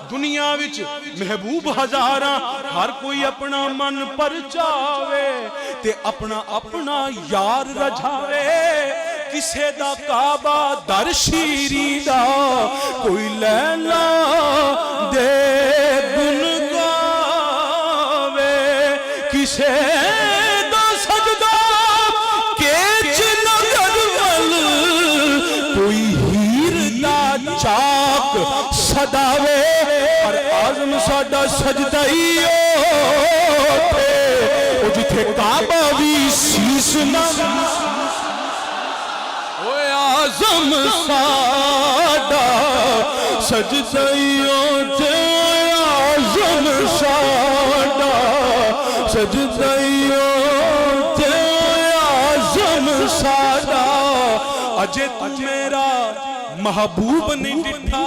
दुनिया विच महबूब हजारा, हर कोई अपना मन परचावे ते अपना अपना यार रझावे। किसे दा काबा दर शीरी दा, कोई लैला दे गुन गावे। किसे दा सजदा केच नगर वल, कोई हीर दा चाक सदावे। और आज़म साडा सजदा ही ओ जिथे काबा भी शीश ना। आज़म साडा सजदा ही ओ, आज़म साडा सजदा ही ओ, आज़म साडा। अजे तू मेरा महबूब नहीं दिठा,